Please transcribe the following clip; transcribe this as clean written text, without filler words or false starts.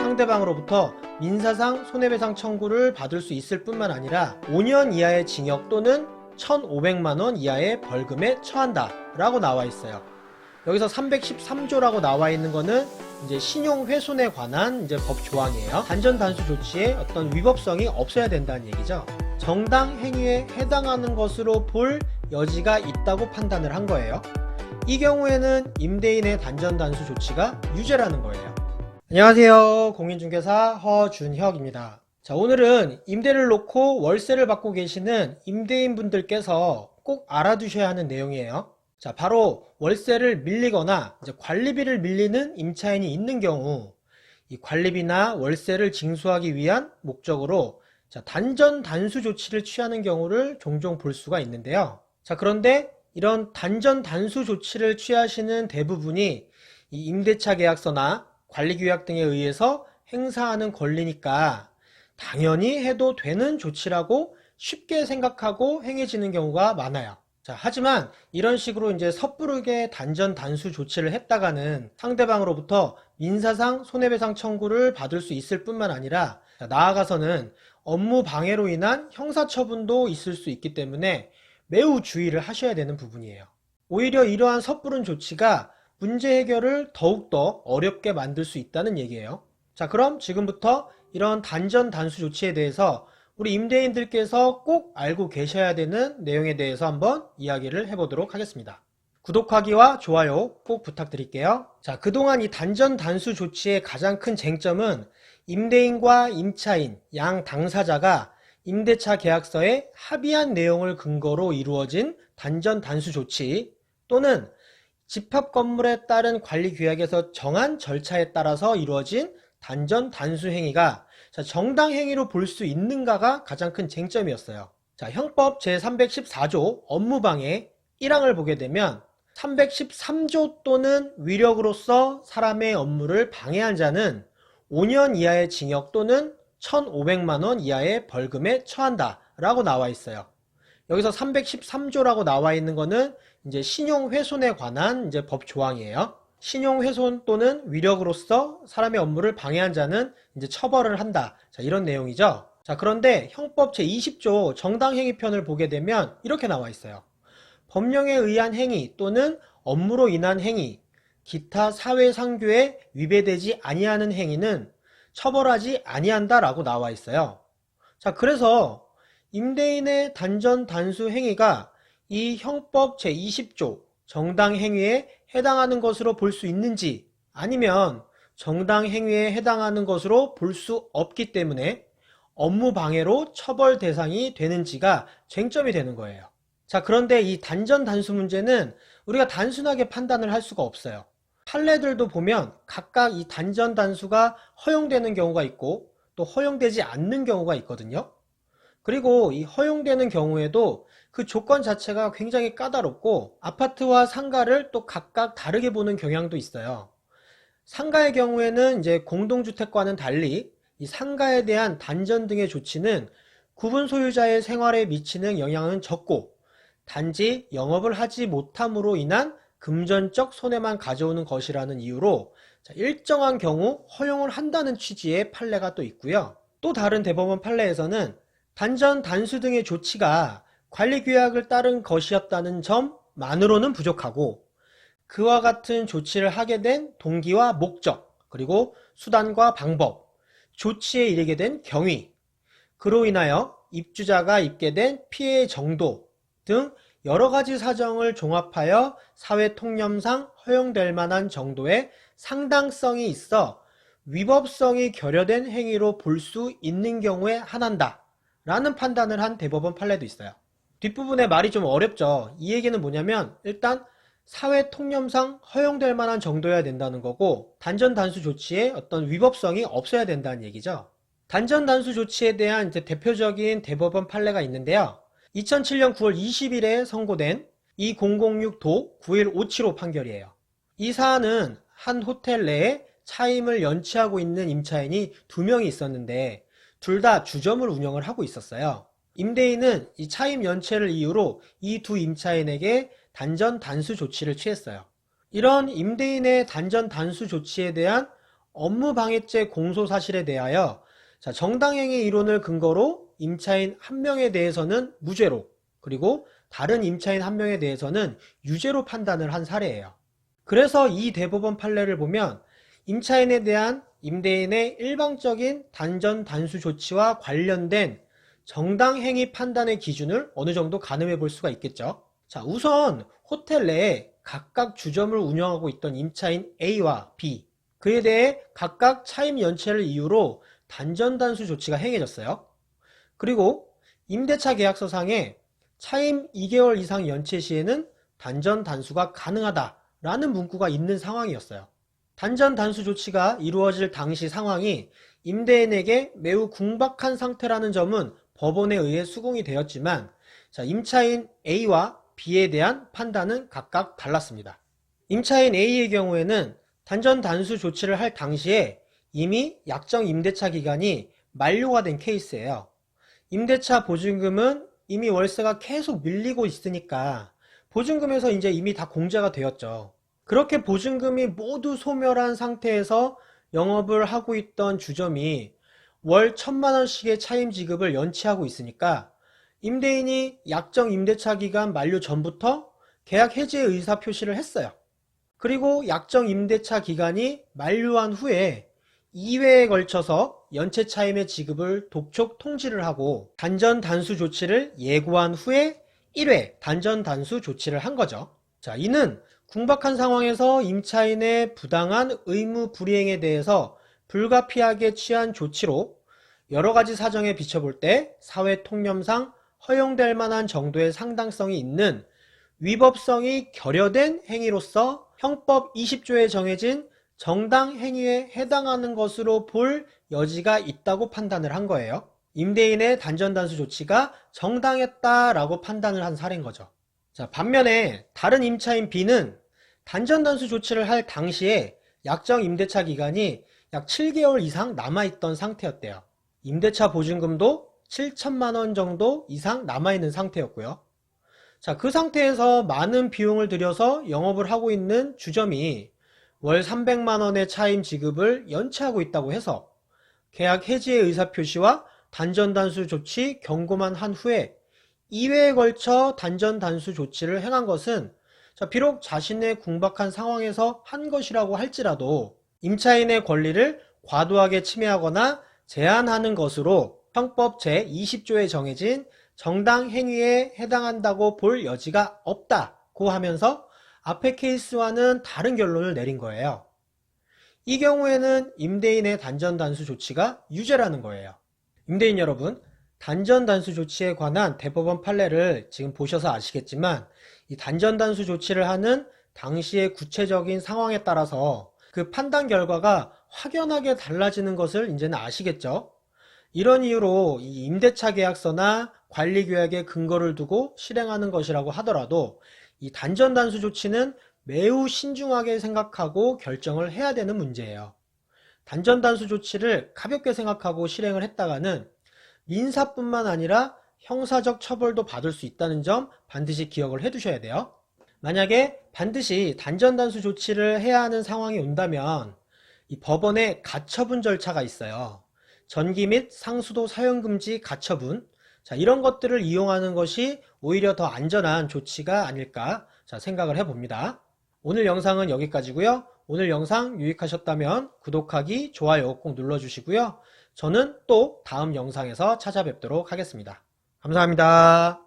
상대방으로부터 민사상 손해배상 청구를 받을 수 있을 뿐만 아니라 5년 이하의 징역 또는 1,500만원 이하의 벌금에 처한다 라고 나와 있어요. 여기서 313조라고 나와 있는 거는 이제 신용훼손에 관한 이제 법 조항이에요. 단전 단수 조치에 어떤 위법성이 없어야 된다는 얘기죠. 정당 행위에 해당하는 것으로 볼 여지가 있다고 판단을 한 거예요. 이 경우에는 임대인의 단전 단수 조치가 유죄라는 거예요. 안녕하세요. 공인중개사 허준혁입니다. 자, 오늘은 임대를 놓고 월세를 받고 계시는 임대인 분들께서 꼭 알아두셔야 하는 내용이에요. 자, 바로 월세를 밀리거나 이제 관리비를 밀리는 임차인이 있는 경우 이 관리비나 월세를 징수하기 위한 목적으로 단전 단수 조치를 취하는 경우를 종종 볼 수가 있는데요. 자, 그런데 이런 단전 단수 조치를 취하시는 대부분이 이 임대차 계약서나 관리규약 등에 의해서 행사하는 권리니까 당연히 해도 되는 조치라고 쉽게 생각하고 행해지는 경우가 많아요. 자, 하지만 이런 식으로 이제 섣부르게 단전 단수 조치를 했다가는 상대방으로부터 민사상 손해배상 청구를 받을 수 있을 뿐만 아니라 나아가서는 업무 방해로 인한 형사처분도 있을 수 있기 때문에 매우 주의를 하셔야 되는 부분이에요. 오히려 이러한 섣부른 조치가 문제 해결을 더욱더 어렵게 만들 수 있다는 얘기예요. 자, 그럼 지금부터 이런 단전 단수 조치에 대해서 우리 임대인들께서 꼭 알고 계셔야 되는 내용에 대해서 한번 이야기를 해보도록 하겠습니다. 구독하기와 좋아요 꼭 부탁드릴게요. 자, 그동안 이 단전 단수 조치의 가장 큰 쟁점은 임대인과 임차인, 양 당사자가 임대차 계약서에 합의한 내용을 근거로 이루어진 단전 단수 조치 또는 집합 건물에 따른 관리규약에서 정한 절차에 따라서 이루어진 단전 단수 행위가 정당 행위로 볼 수 있는가가 가장 큰 쟁점이었어요. 자, 형법 제314조 업무방해 1항을 보게 되면 313조 또는 위력으로서 사람의 업무를 방해한 자는 5년 이하의 징역 또는 1,500만원 이하의 벌금에 처한다 라고 나와 있어요. 여기서 313조라고 나와 있는 거는 이제 신용훼손에 관한 이제 법 조항이에요. 신용훼손 또는 위력으로서 사람의 업무를 방해한 자는 이제 처벌을 한다. 자, 이런 내용이죠. 자, 그런데 형법 제20조 정당행위편을 보게 되면 이렇게 나와 있어요. 법령에 의한 행위 또는 업무로 인한 행위, 기타 사회상규에 위배되지 아니하는 행위는 처벌하지 아니한다 라고 나와 있어요. 자, 그래서 임대인의 단전 단수 행위가 이 형법 제20조 정당행위에 해당하는 것으로 볼 수 있는지 아니면 정당행위에 해당하는 것으로 볼 수 없기 때문에 업무방해로 처벌 대상이 되는지가 쟁점이 되는 거예요. 자, 그런데 이 단전 단수 문제는 우리가 단순하게 판단을 할 수가 없어요. 판례들도 보면 각각 이 단전 단수가 허용되는 경우가 있고 또 허용되지 않는 경우가 있거든요. 그리고 이 허용되는 경우에도 그 조건 자체가 굉장히 까다롭고 아파트와 상가를 또 각각 다르게 보는 경향도 있어요. 상가의 경우에는 이제 공동주택과는 달리 이 상가에 대한 단전 등의 조치는 구분 소유자의 생활에 미치는 영향은 적고 단지 영업을 하지 못함으로 인한 금전적 손해만 가져오는 것이라는 이유로 일정한 경우 허용을 한다는 취지의 판례가 또 있고요. 또 다른 대법원 판례에서는 단전 단수 등의 조치가 관리규약을 따른 것이었다는 점만으로는 부족하고 그와 같은 조치를 하게 된 동기와 목적, 그리고 수단과 방법, 조치에 이르게 된 경위, 그로 인하여 입주자가 입게 된 피해의 정도 등 여러가지 사정을 종합하여 사회통념상 허용될 만한 정도의 상당성이 있어 위법성이 결여된 행위로 볼 수 있는 경우에 한한다 라는 판단을 한 대법원 판례도 있어요. 뒷부분에 말이 좀 어렵죠. 이 얘기는 뭐냐면 일단 사회통념상 허용될 만한 정도여야 된다는 거고 단전 단수 조치에 어떤 위법성이 없어야 된다는 얘기죠. 단전 단수 조치에 대한 이제 대표적인 대법원 판례가 있는데요. 2007년 9월 20일에 선고된 2006도 9157호 판결이에요. 이 사안은 한 호텔 내에 차임을 연체하고 있는 임차인이 2명이 있었는데 둘 다 주점을 운영을 하고 있었어요. 임대인은 이 차임 연체를 이유로 이 두 임차인에게 단전 단수 조치를 취했어요. 이런 임대인의 단전 단수 조치에 대한 업무방해죄 공소사실에 대하여 정당행위 이론을 근거로 임차인 한 명에 대해서는 무죄로, 그리고 다른 임차인 한 명에 대해서는 유죄로 판단을 한 사례예요. 그래서 이 대법원 판례를 보면 임차인에 대한 임대인의 일방적인 단전 단수 조치와 관련된 정당행위 판단의 기준을 어느 정도 가늠해 볼 수가 있겠죠. 자, 우선 호텔 내에 각각 주점을 운영하고 있던 임차인 A와 B, 그에 대해 각각 차임 연체를 이유로 단전 단수 조치가 행해졌어요. 그리고 임대차 계약서상에 차임 2개월 이상 연체 시에는 단전 단수가 가능하다라는 문구가 있는 상황이었어요. 단전 단수 조치가 이루어질 당시 상황이 임대인에게 매우 궁박한 상태라는 점은 법원에 의해 수긍이 되었지만, 임차인 A와 B에 대한 판단은 각각 달랐습니다. 임차인 A의 경우에는 단전 단수 조치를 할 당시에 이미 약정 임대차 기간이 만료가 된 케이스예요. 임대차 보증금은 이미 월세가 계속 밀리고 있으니까 보증금에서 이제 이미 다 공제가 되었죠. 그렇게 보증금이 모두 소멸한 상태에서 영업을 하고 있던 주점이 월 1,000만원씩의 차임 지급을 연체하고 있으니까 임대인이 약정 임대차 기간 만료 전부터 계약 해지의 의사 표시를 했어요. 그리고 약정 임대차 기간이 만료한 후에 2회에 걸쳐서 연체 차임의 지급을 독촉 통지를 하고 단전 단수 조치를 예고한 후에 1회 단전 단수 조치를 한 거죠. 자, 이는 궁박한 상황에서 임차인의 부당한 의무 불이행에 대해서 불가피하게 취한 조치로 여러 가지 사정에 비춰볼 때 사회 통념상 허용될 만한 정도의 상당성이 있는 위법성이 결여된 행위로서 형법 20조에 정해진 정당 행위에 해당하는 것으로 볼 여지가 있다고 판단을 한 거예요. 임대인의 단전 단수 조치가 정당했다라고 판단을 한 사례인 거죠. 자, 반면에 다른 임차인 B는 단전 단수 조치를 할 당시에 약정 임대차 기간이 약 7개월 이상 남아있던 상태였대요. 임대차 보증금도 7천만 원 정도 이상 남아있는 상태였고요. 자, 그 상태에서 많은 비용을 들여서 영업을 하고 있는 주점이 월 300만 원의 차임 지급을 연체하고 있다고 해서 계약 해지의 의사표시와 단전 단수 조치 경고만 한 후에 2회에 걸쳐 단전 단수 조치를 행한 것은 비록 자신의 궁박한 상황에서 한 것이라고 할지라도 임차인의 권리를 과도하게 침해하거나 제한하는 것으로 형법 제20조에 정해진 정당 행위에 해당한다고 볼 여지가 없다고 하면서 앞의 케이스와는 다른 결론을 내린 거예요. 이 경우에는 임대인의 단전 단수 조치가 유죄라는 거예요. 임대인 여러분, 단전 단수 조치에 관한 대법원 판례를 지금 보셔서 아시겠지만 이 단전 단수 조치를 하는 당시의 구체적인 상황에 따라서 그 판단 결과가 확연하게 달라지는 것을 이제는 아시겠죠? 이런 이유로 이 임대차 계약서나 관리계약에 근거를 두고 실행하는 것이라고 하더라도 이 단전 단수 조치는 매우 신중하게 생각하고 결정을 해야 되는 문제예요. 단전 단수 조치를 가볍게 생각하고 실행을 했다가는 민사뿐만 아니라 형사적 처벌도 받을 수 있다는 점 반드시 기억을 해 두셔야 돼요. 만약에 반드시 단전 단수 조치를 해야 하는 상황이 온다면 이 법원에 가처분 절차가 있어요. 전기 및 상수도 사용금지 가처분, 이런 것들을 이용하는 것이 오히려 더 안전한 조치가 아닐까 생각을 해봅니다. 오늘 영상은 여기까지고요. 오늘 영상 유익하셨다면 구독하기, 좋아요 꼭 눌러주시고요. 저는 또 다음 영상에서 찾아뵙도록 하겠습니다. 감사합니다.